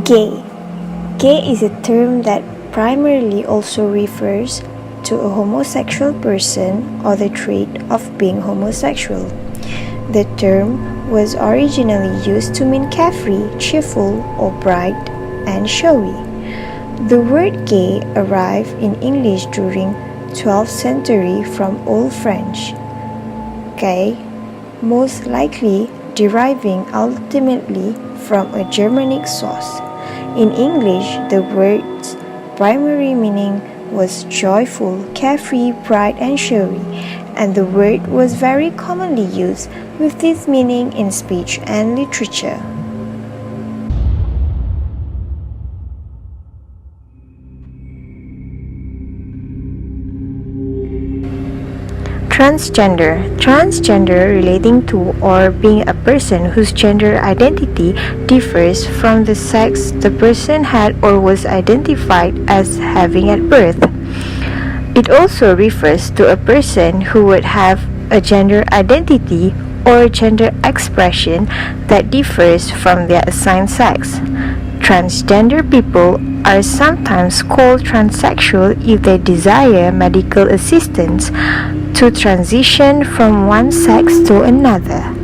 Gay. Gay is a term that primarily also refers to a homosexual person or the trait of being homosexual. The term was originally used to mean carefree, cheerful, or bright and showy. The word gay arrived in English during 12th century from Old French, gay, most likely deriving ultimately from a Germanic source. In English, the word's primary meaning was joyful, carefree, bright, and showy, and the word was very commonly used with this meaning in speech and literature. Transgender relating to or being a person whose gender identity differs from the sex the person had or was identified as having at birth. It also refers to a person who would have a gender identity or gender expression that differs from their assigned sex. Transgender people are sometimes called transsexual if they desire medical assistance to transition from one sex to another.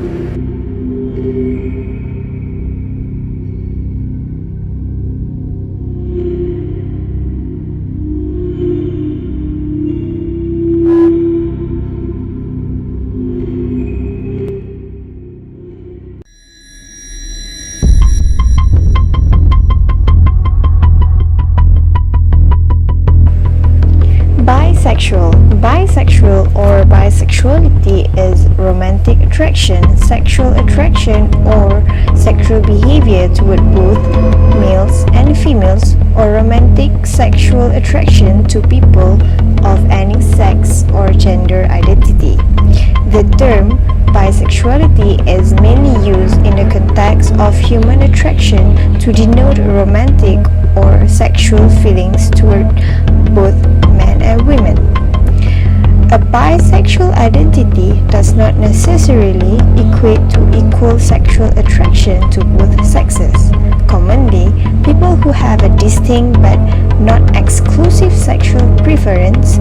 Bisexual or bisexuality is romantic attraction, sexual attraction, or sexual behavior toward both males and females, or romantic sexual attraction to people of any sex or gender identity. The term bisexuality is mainly used in the context of human attraction to denote romantic or sexual feelings toward both men and women. A bisexual identity does not necessarily equate to equal sexual attraction to both sexes. Commonly, people who have a distinct but not exclusive sexual preference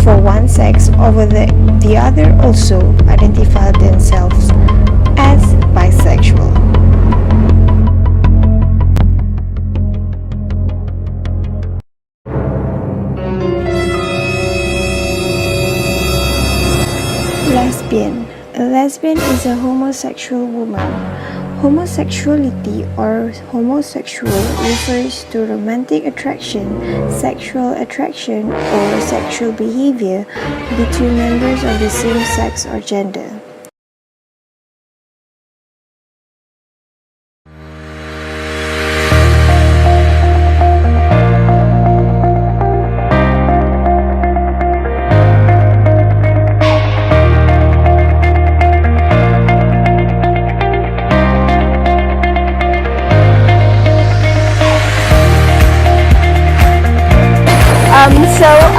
for one sex over the other also identify themselves as bisexual. Lesbian. A lesbian is a homosexual woman. Homosexuality or homosexual refers to romantic attraction, sexual attraction, or sexual behavior between members of the same sex or gender.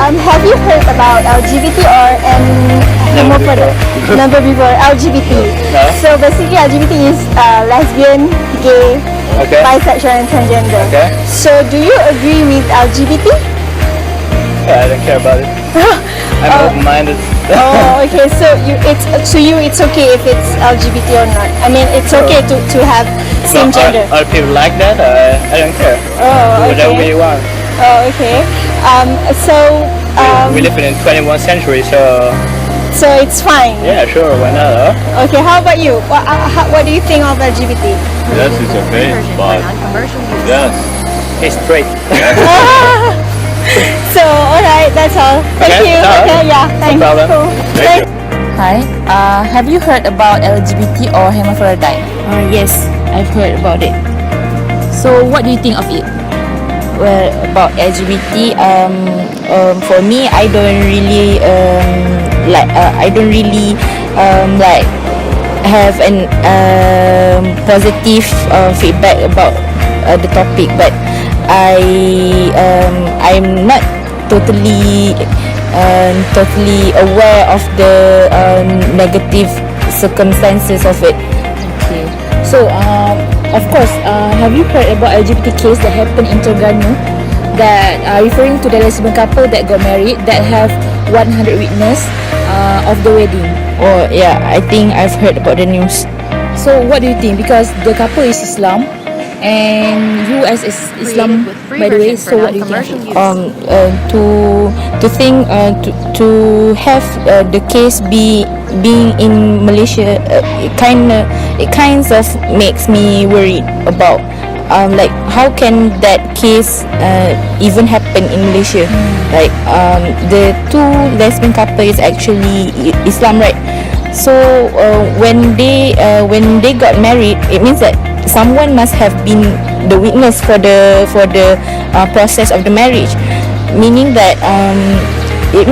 Have you heard about LGBT or homophobia? Never before. LGBT. No. So basically LGBT is lesbian, gay, Okay. bisexual and transgender. Okay. So do you agree with LGBT? Yeah, I don't care about it. I'm open-minded. Oh, okay. So it's okay if it's LGBT or not. I mean, it's okay to have same Well, gender. Other people like that. I don't care. Oh, Do whatever okay. you want. Oh, okay. We live in the 21st century, so So it's fine. yeah, sure, why not? Okay. How about you? What do you think of LGBT? Yes, it's okay, but yes, It's straight. So, alright, that's all. Thank Okay, you. alright. Okay, yeah, thanks. problem. Cool. Thank you. Hi, have you heard about LGBT or hermaphrodite? Yes, I've heard about it. So what do you think of it? Well, about LGBT, for me, I don't really like have an positive feedback about the topic, but I'm not totally aware of the negative circumstances of it. Okay. So, of course, have you heard about LGBT case that happened in Terengganu that are referring to the lesbian couple that got married that have 100 witness of the wedding? Oh yeah, I think I've heard about the news. So, what do you think? Because the couple is Islam and you as Islam, by the way, so what do you think? To have the case being in Malaysia, it kind of makes me worried about like how can that case even happen in Malaysia? Like the two lesbian couple is actually Islam, right? So when they got married, it means that someone must have been the witness for the process of the marriage, meaning that it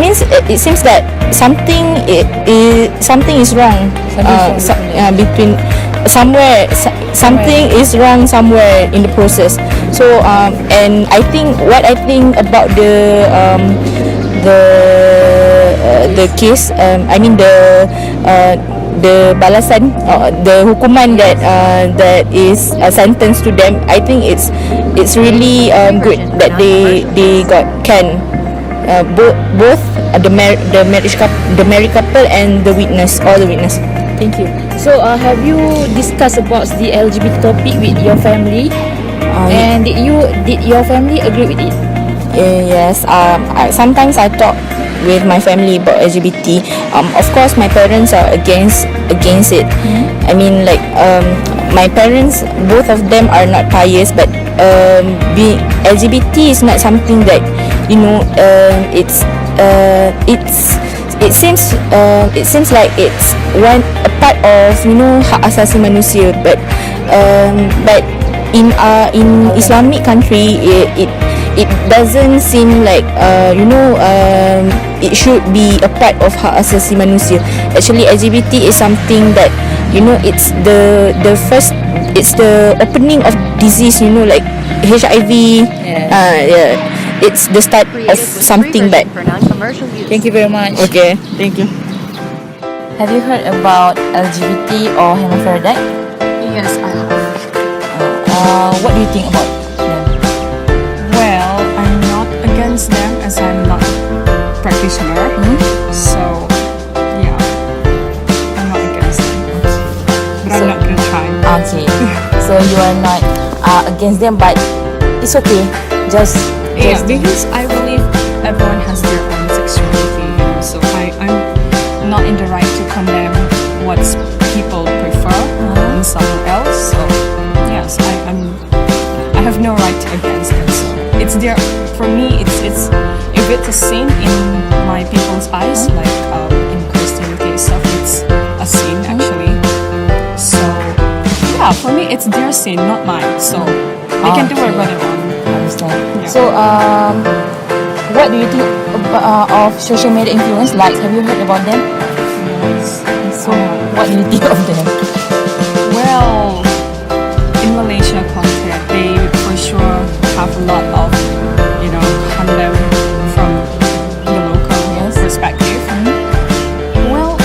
seems that something is wrong between something is wrong somewhere in the process. So and what I think about the case, I mean the balasan, the hukuman that is sentenced to them, I think it's really good that they got can both the married couple and the witness, all the witness. Thank you. So, have you discussed about the LGBT topic with your family? And did your family agree with it? Yes. Sometimes I talk with my family about LGBT. Of course, my parents are against it. I mean, like my parents, both of them are not pious, but being LGBT is not something that it seems like it's a part of hak asasi manusia, but in Islamic country it doesn't seem like it should be a part of hak asasi manusia. Actually, LGBT is something that it's the opening of disease, like HIV. Yeah, it's the start of something bad. Thank you very much. Okay, thank you. Have you heard about LGBT or hermaphrodite? Yes, I have. What do you think about them? Well, I'm not against them as I'm not practitioner. So, yeah, I'm not against them. But I'm not gonna try. Okay. So you are not against them, but it's okay. Just Because I believe everyone has their own sexuality, so I'm not in the right to condemn what people prefer in someone else. So yes, I have no right to against it. So it's there for me. It's if it's a sin in my people's eyes, like in Christianity itself, it's a sin actually. So yeah, for me it's their sin, not mine. So they can do whatever they want. understand. Yeah. So what do you think of social media influence? Like, have you heard about them? Yes. So what do you think of them? Well, in Malaysia context, they for sure have a lot of, handle from the local perspective. Well,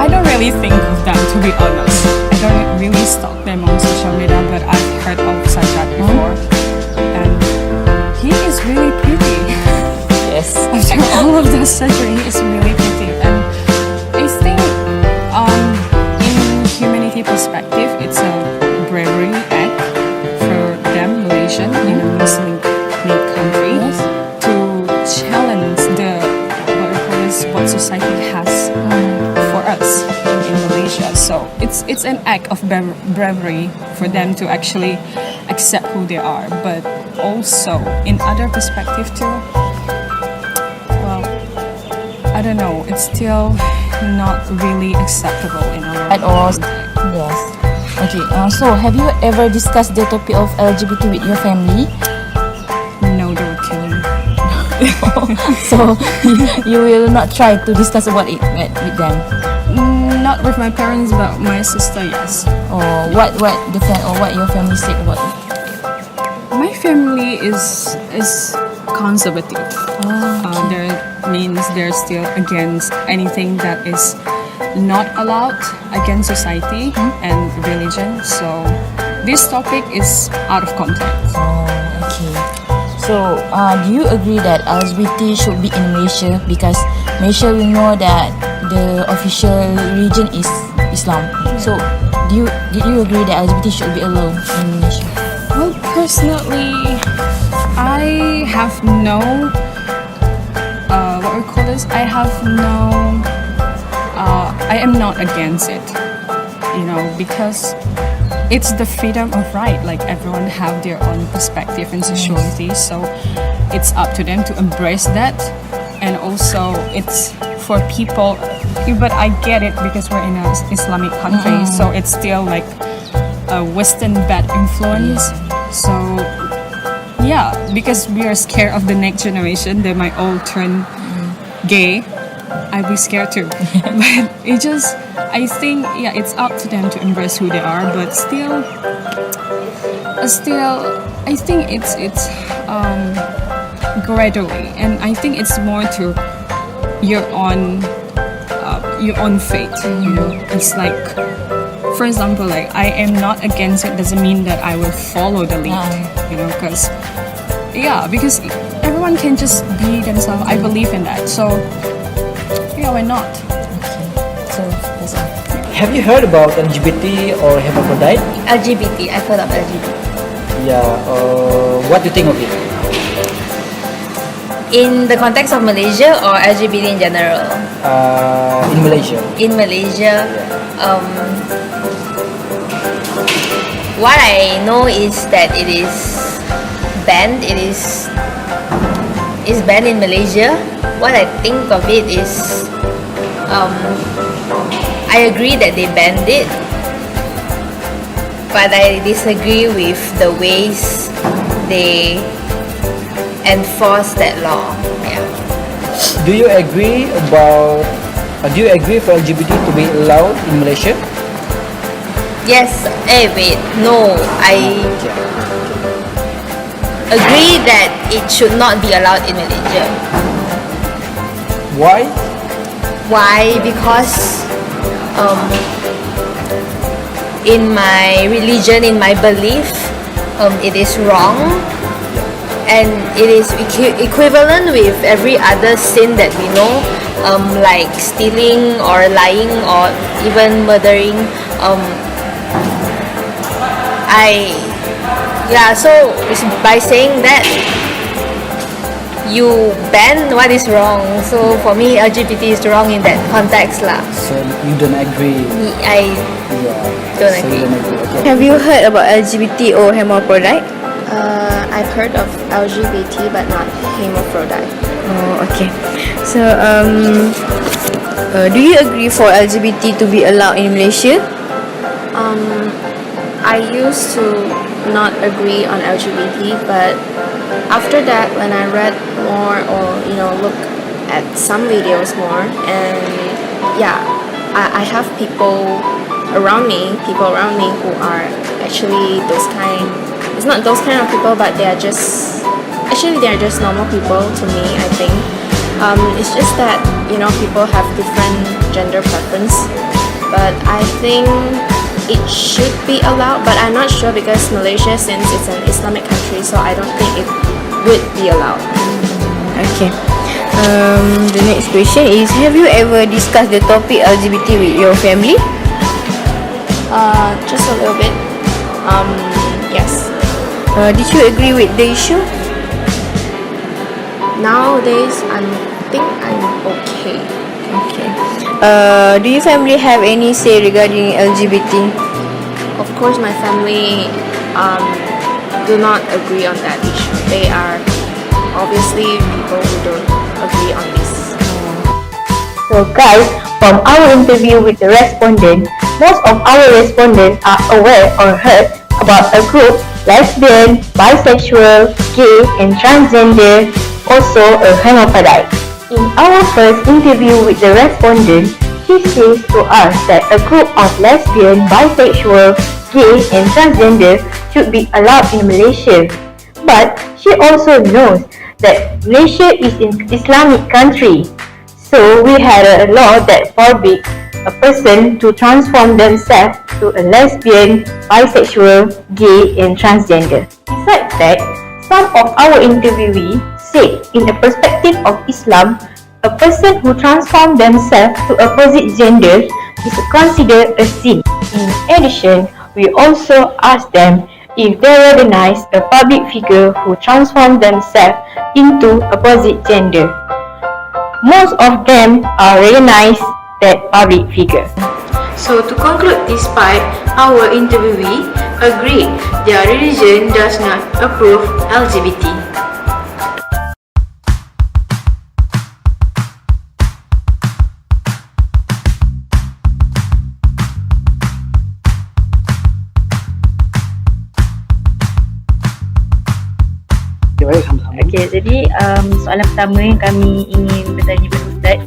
I don't really think of them, to be honest. I don't really stalk them on social media, but I've heard of Sajjad before. And he is really pretty. Yes. After all of the surgery, he is really pretty. And I think in humanity perspective, it's a bravery act for them, Malaysian, in a Muslim-made country, to challenge what society has for us in Malaysia. So it's an act of bravery for them to actually accept who they are. But also, in other perspective too, well, I don't know, it's still not really acceptable in our At all. context. Yes. Okay. So have you ever discussed the topic of LGBT with your family? No, they will kill me. So you will not try to discuss about it with them. Not with my parents, but my sister, yes. Or what your family said about it? My family is conservative. There means they're still against anything that is not allowed against society and religion. So this topic is out of context. Oh, okay. So, do you agree that LGBT should be in Malaysia? Because Malaysia, we know that the official religion is Islam. So, did you agree that LGBT should be allowed in Malaysia? Well, personally, I have no what we call this. I have no. I am not against it. You know, because it's the freedom of right. Like everyone have their own perspective and sexuality, so it's up to them to embrace that. And also, it's for people. But I get it because we're in an Islamic country, so it's still like a Western bad influence. So yeah, because we are scared of the next generation, they might all turn gay. I'd be scared too. But I think, yeah, it's up to them to embrace who they are. But still, I think it's gradually, and I think it's more to your own fate. You know, it's like, for example, like I am not against it doesn't mean that I will follow the lead. You know, because everyone can just be themselves. I believe in that. So. Yeah, why not? Okay. So, that's all. Have you heard about LGBT or hermaphrodite? LGBT, I've heard of LGBT. Yeah. What do you think of it? In the context of Malaysia or LGBT in general? In Malaysia. In Malaysia, what I know is that it is banned. It is banned in Malaysia. What I think of it is, I agree that they banned it, but I disagree with the ways they enforce that law. Yeah. Do you agree for LGBT to be allowed in Malaysia? Yes. Wait. No. I agree that it should not be allowed in Malaysia. Why? Why? Because in my religion, in my belief, it is wrong, and it is equivalent with every other sin that we know, like stealing or lying or even murdering. So by saying that, you ban what is wrong. So for me, LGBT is wrong in that context lah. So you don't agree? I don't So agree. you don't agree. Okay. Have you heard about LGBT or hermaphrodite? I've heard of LGBT but not hermaphrodite. Oh, okay. So, do you agree for LGBT to be allowed in Malaysia? I used to not agree on LGBT, but after that, when I read more or look at some videos more, and I have people around me who are actually those kind. It's not those kind of people, but they are just normal people to me. I think it's just that people have different gender preference, but I think it should be allowed, but I'm not sure because Malaysia, since it's an Islamic country, so I don't think it would be allowed. Okay. The next question is, have you ever discussed the topic LGBT with your family? Just a little bit. Yes. Did you agree with the issue? Nowadays, I think I'm okay. Okay. Do your family have any say regarding LGBT? Of course, my family do not agree on that issue. They are obviously people who don't agree on this. So guys, from our interview with the respondent, most of our respondents are aware or heard about a group lesbian, bisexual, gay and transgender, also a hermaphrodite. In our first interview with the respondent, she says to us that a group of lesbian, bisexual, gay and transgender should be allowed in Malaysia. But she also knows that Malaysia is an Islamic country. So we had a law that forbids a person to transform themselves to a lesbian, bisexual, gay and transgender. Besides that, some of our interviewees said in the perspective of Islam, a person who transforms themselves to opposite gender is considered a sin. In addition, we also asked them if they recognize a public figure who transforms themselves into opposite gender. Most of them are recognized that public figure. So to conclude this part, our interviewee agreed their religion does not approve LGBT. Okey, jadi soalan pertama yang kami ingin bertanya kepada Ustaz,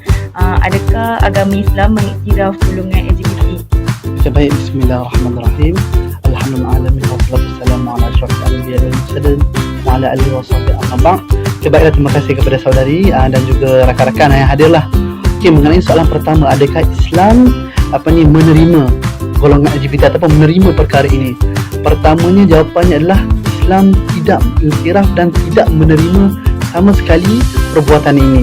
adakah agama Islam mengiktiraf golongan LGBT? Baik, bismillahirrahmanirrahim. Alhamdulillahirabbil wassalatu wassalamu ala asyrafil anbiya'i wal mursalin wa ala alihi washabihi amma ba'd. Baiklah, terima kasih kepada saudari dan juga rakan-rakan yang hadirlah. Okey, mengenai soalan pertama, adakah Islam menerima golongan LGBT ataupun menerima perkara ini? Pertamanya jawapannya adalah Islam tidak mengiktiraf dan tidak menerima sama sekali perbuatan ini.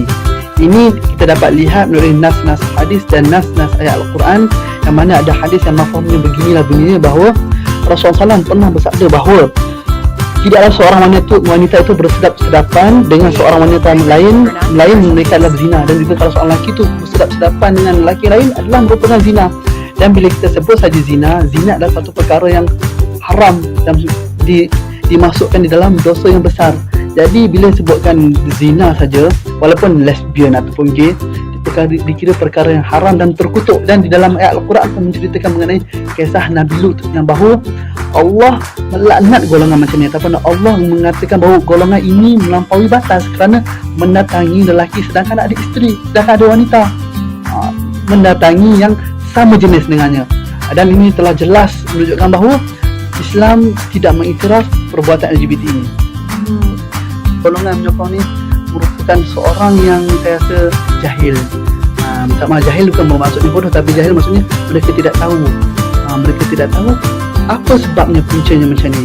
Ini kita dapat lihat melalui nas-nas hadis dan nas-nas ayat Al-Quran, yang mana ada hadis yang mafhumnya beginilah bunyinya, bahawa Rasulullah SAW pernah bersabda bahawa tidaklah seorang wanita itu bersedap-sedapan dengan seorang wanita lain mereka adalah berzina, dan juga kalau seorang lelaki itu bersedap-sedapan dengan lelaki lain adalah merupakan zina. Dan bila kita sebut saja zina adalah satu perkara yang haram dan dimasukkan di dalam dosa yang besar. Jadi bila sebutkan zina saja, walaupun lesbian ataupun gay, dikira perkara yang haram dan terkutuk. Dan di dalam ayat Al-Quran pun menceritakan mengenai kisah Nabi Lut, yang bahawa Allah melaknat golongan macam ni, ataupun Allah mengatakan bahawa golongan ini melampaui batas kerana mendatangi lelaki sedangkan ada isteri, sedangkan ada wanita mendatangi yang sama jenis dengannya. Dan ini telah jelas menunjukkan bahawa Islam tidak mengiktiraf perbuatan LGBT ini. Golongan penyokong ni merupakan seorang yang saya rasa jahil. Minta maaf, jahil bukan bermaksudnya bodoh, tapi jahil maksudnya mereka tidak tahu. Mereka tidak tahu apa sebabnya puncanya macam ni,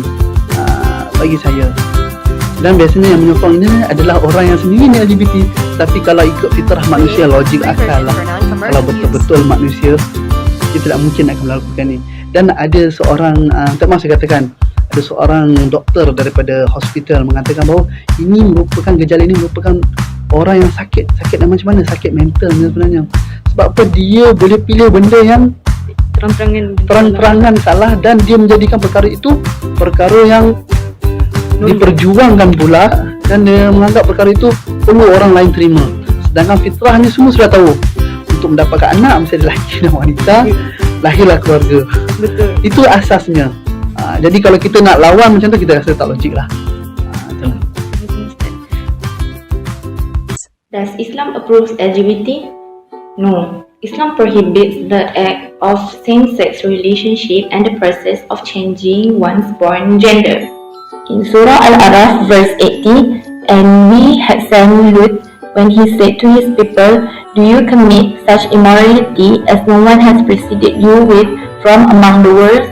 bagi saya. Dan biasanya yang menyokong ini adalah orang yang sendiri ni LGBT. Tapi kalau ikut fitrah manusia, logik akal lah, kalau betul-betul manusia, dia tidak mungkin akan melakukan ni. Dan ada seorang, tak maaf saya katakan, ada seorang doktor daripada hospital mengatakan bahawa gejala ini merupakan orang yang sakit dan macam mana, sakit mental sebenarnya. Sebab apa? Dia boleh pilih benda yang terang-terangan salah, dan dia menjadikan perkara itu perkara yang diperjuangkan pula, dan dia menganggap perkara itu perlu orang lain terima. Sedangkan fitrahnya semua sudah tahu, untuk mendapatkan anak mesti ada lelaki dan wanita, lahirlah keluarga. Betul. Itu asasnya. Jadi kalau kita nak lawan macam tu, kita rasa tak logik lah. Does Islam approve LGBT? No. Islam prohibits the act of same-sex relationship and the process of changing one's born gender. In Surah Al-Araf verse 80, and we had sent Lut when he said to his people, do you commit such immorality as no one has preceded you with from among the worlds?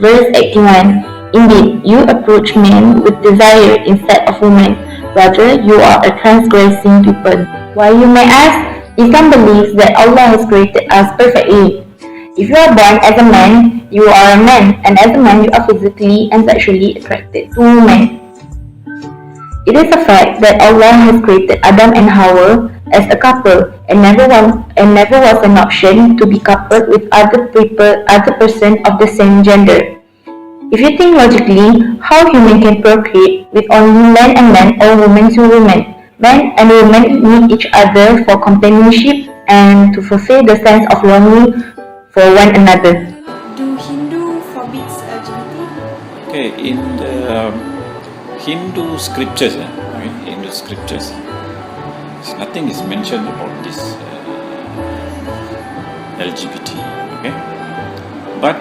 Verse 81, indeed, you approach men with desire instead of women. Rather, you are a transgressing people. Why, you may ask? Islam believes that Allah has created us perfectly. If you are born as a man, you are a man, and as a man, you are physically and sexually attracted to women. It is a fact that Allah has created Adam and Hawa as a couple, and never was an option to be coupled with other person of the same gender. If you think logically, how human can procreate with only man and man or woman to woman? Men and women need each other for companionship and to fulfill the sense of longing for one another. Do Hindu forbids LGBT? Okay, in the Hindu scriptures, nothing is mentioned about this LGBT. Okay, but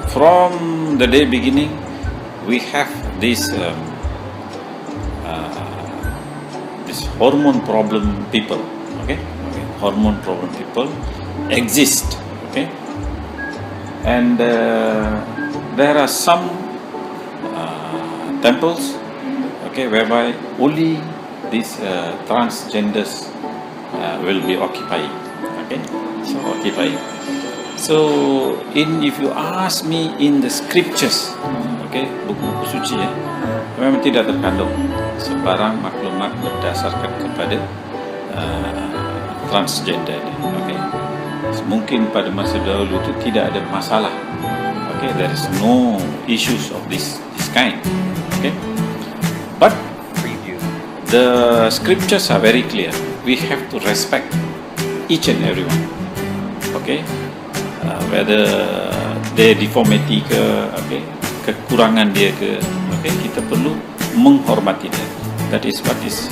from the day beginning, we have this hormone problem people. Okay, hormone problem people exist. Okay, and there are some temples, okay, whereby only these transgenders will be occupying. Okay, so if you ask me in the scriptures, okay, buku-buku suci ya, memang tidak terkandung sebarang maklumat berdasarkan kepada transgender. Okay, mungkin pada masa dahulu itu tidak ada masalah. Okay, there is no issues of this kind. Okay, but the scriptures are very clear. We have to respect each and everyone. Okay, whether dia deformity ke, okay, kekurangan dia ke, okay, kita perlu menghormati dia. That is what is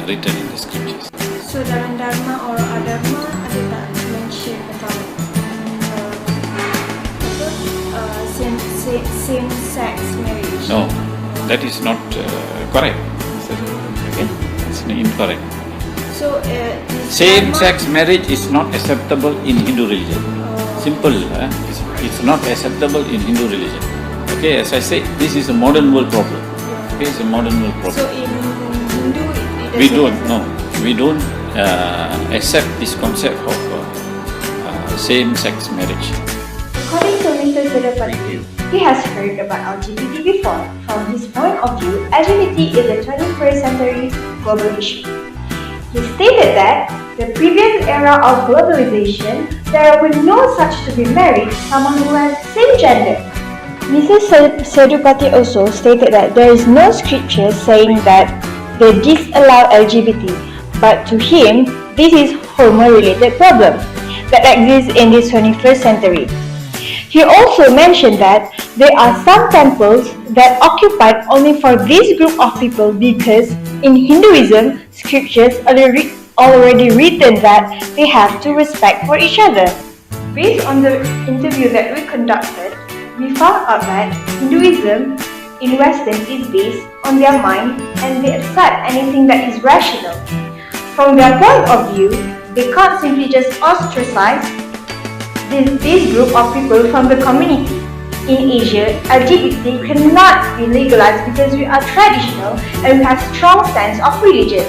written in the scriptures. So dalam Dharma or Adharma ada tak mention tentang same sex marriage? No, that is not correct. Okay, it's incorrect. So Same-sex marriage is not acceptable in Hindu religion. Simple, it's not acceptable in Hindu religion. Okay, as I say, this is a modern world problem. Okay, it's a modern world problem. So in Hindu, we don't accept this concept of same-sex marriage. According to Mr. Sudapati, he has heard about LGBT before. From his point of view, LGBT is a 21st century global issue. He stated that the previous era of globalization, there was no such to be married someone who has same gender. Mr. Sedupati also stated that there is no scripture saying that they disallow LGBT, but to him, this is hormone-related problem that exists in this 21st century. He also mentioned that there are some temples that occupied only for this group of people because in Hinduism, scriptures already written that they have to respect for each other. Based on the interview that we conducted, we found out that Hinduism in Western is based on their mind and they accept anything that is rational. From their point of view, they can't simply just ostracize this group of people from the community. In Asia, LGBT cannot be legalized because we are traditional and we have strong sense of religion.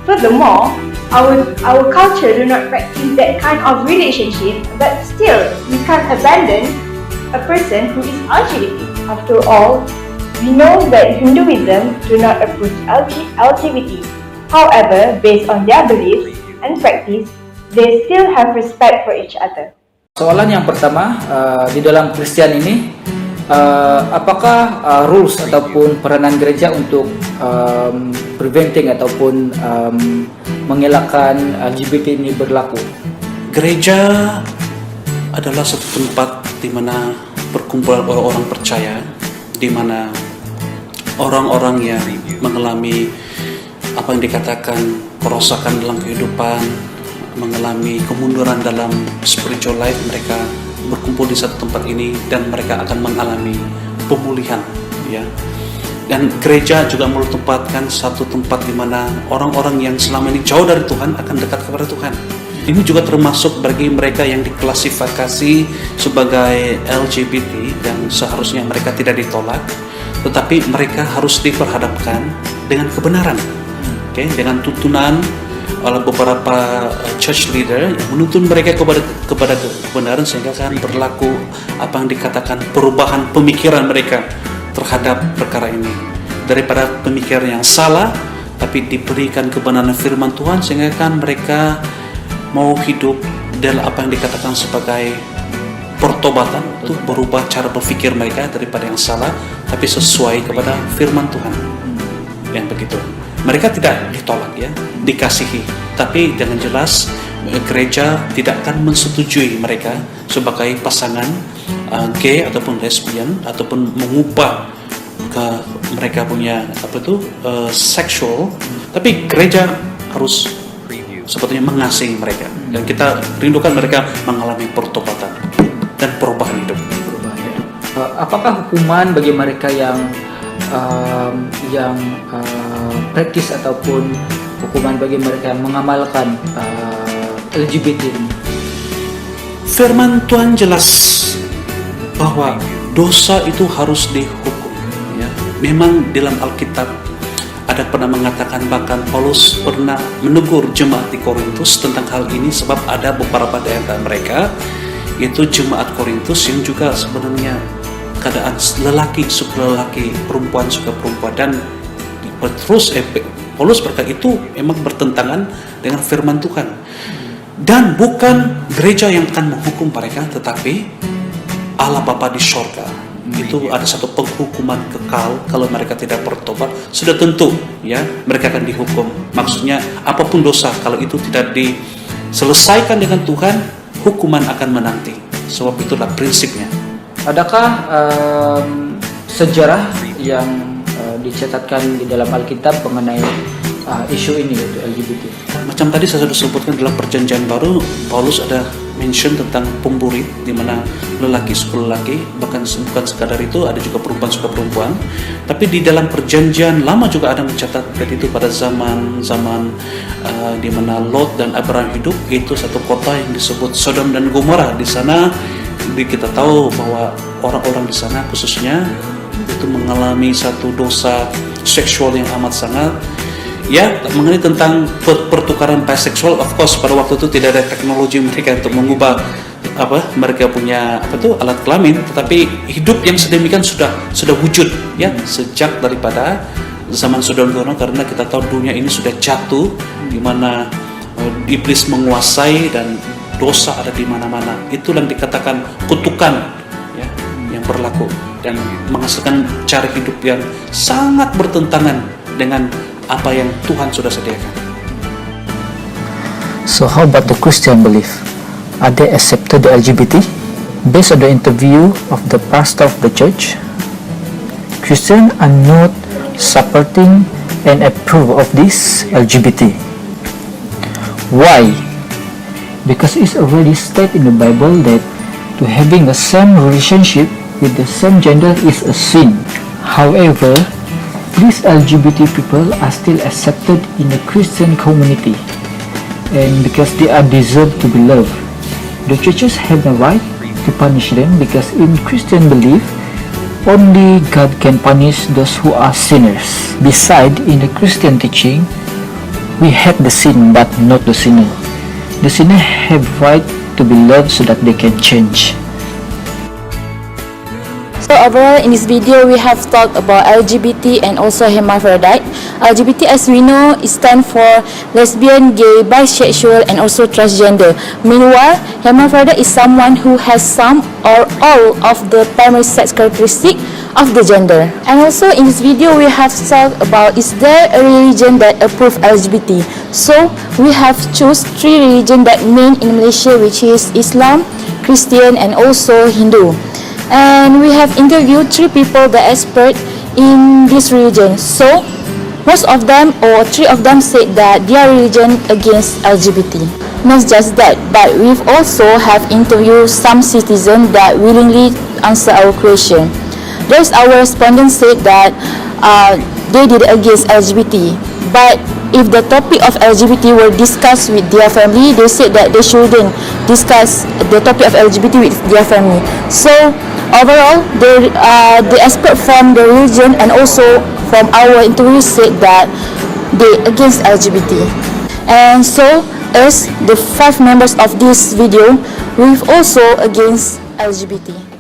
Furthermore, our culture do not practice that kind of relationship, but still, we can't abandon a person who is LGBT. After all, we know that Hinduism do not approve LGBT. However, based on their beliefs and practice, they still have respect for each other. Soalan yang pertama, di dalam Kristen ini, apakah rules ataupun peranan gereja untuk preventing ataupun mengelakkan LGBT ini berlaku? Gereja adalah satu tempat di mana berkumpul orang-orang percaya, di mana orang-orang yang mengalami apa yang dikatakan kerosakan dalam kehidupan, mengalami kemunduran dalam spiritual life, mereka berkumpul di satu tempat ini dan mereka akan mengalami pemulihan, ya. Dan gereja juga merupakan satu tempat di mana orang-orang yang selama ini jauh dari Tuhan akan dekat kepada Tuhan. Ini juga termasuk bagi mereka yang diklasifikasi sebagai LGBT yang seharusnya mereka tidak ditolak, tetapi mereka harus diperhadapkan dengan kebenaran, dengan tuntunan oleh beberapa church leader yang menuntun mereka kepada kebenaran sehingga akan berlaku apa yang dikatakan perubahan pemikiran mereka terhadap perkara ini, daripada pemikiran yang salah tapi diberikan kebenaran firman Tuhan sehingga kan mereka mau hidup dalam apa yang dikatakan sebagai pertobatan, untuk berubah cara berpikir mereka daripada yang salah tapi sesuai kepada firman Tuhan. Yang begitu, mereka tidak ditolak, ya, dikasihi, tapi dengan jelas gereja tidak akan mensetujui mereka sebagai pasangan gay ataupun lesbian ataupun mengubah ke mereka punya seksual, tapi gereja harus sebetulnya mengasihi mereka dan kita rindukan mereka mengalami pertobatan dan perubahan hidup. Apakah hukuman bagi mereka yang praktis ataupun hukuman bagi mereka yang mengamalkan LGBT ini? Firman Tuhan jelas bahwa dosa itu harus dihukum. Ya. Memang dalam Alkitab ada pernah mengatakan, bahkan Paulus pernah menegur jemaat di Korintus tentang hal ini, sebab ada beberapa dari antara mereka, yaitu jemaat Korintus yang juga sebenarnya keadaan lelaki suka lelaki, perempuan suka perempuan, dan terus Paulus berkata itu memang bertentangan dengan firman Tuhan. Dan bukan gereja yang akan menghukum mereka, tetapi Allah Bapa di sorga. Itu ada satu penghukuman kekal kalau mereka tidak bertobat. Sudah tentu ya mereka akan dihukum. Maksudnya apapun dosa, kalau itu tidak diselesaikan dengan Tuhan, hukuman akan menanti. Sebab itulah prinsipnya. Adakah sejarah yang dicatatkan di dalam Alkitab mengenai isu ini, yaitu LGBT? Macam tadi saya sudah sebutkan dalam perjanjian baru, Paulus ada mention tentang pemburit, di mana lelaki suka lelaki, bahkan bukan sekadar itu, ada juga perempuan suka perempuan. Tapi di dalam perjanjian lama juga ada mencatat itu pada zaman di mana Lot dan Abraham hidup, itu satu kota yang disebut Sodom dan Gomora. Di sana kita tahu bahwa orang-orang di sana khususnya itu mengalami satu dosa seksual yang amat sangat. Ya, mengenai tentang pertukaran biseksual, of course pada waktu itu tidak ada teknologi mereka untuk mengubah mereka punya alat kelamin, tetapi hidup yang sedemikian sudah wujud ya sejak daripada zaman Sodom dan Gomora, karena kita tahu dunia ini sudah jatuh, di mana iblis menguasai dan dosa ada di mana-mana. Itu yang dikatakan kutukan ya yang berlaku dan menghasilkan cara hidup yang sangat bertentangan dengan apa yang Tuhan sudah sediakan. So how about the Christian belief? Are they accepted the LGBT? Based on the interview of the pastor of the church, Christians are not supporting and approve of this LGBT. Why? Because it's already stated in the Bible that to having the same relationship with the same gender is a sin. However, these LGBT people are still accepted in the Christian community, and because they are deserved to be loved, the churches have the right to punish them, because in Christian belief, only God can punish those who are sinners. Besides, in the Christian teaching, we hate the sin but not the sinner. The sinner have right to be loved so that they can change. So overall, in this video, we have talked about LGBT and also hermaphrodite. LGBT, as we know, it stands for lesbian, gay, bisexual, and also transgender. Meanwhile, hermaphrodite is someone who has some or all of the primary sex characteristic of the gender. And also, in this video, we have talked about, is there a religion that approve LGBT? So we have choose 3 religions that main in Malaysia, which is Islam, Christian, and also Hindu. And we have interviewed 3 people that are expert in this religion. So most of them, or 3 of them, said that their religion against LGBT. Not just that, but we've also have interviewed some citizens that willingly answer our question. There's our respondent said that they did against LGBT, but if the topic of LGBT were discussed with their family, they said that they shouldn't discuss the topic of LGBT with their family. So overall, the expert from the religion and also from our interview said that they against LGBT. And so, as the 5 members of this video, we've also against LGBT.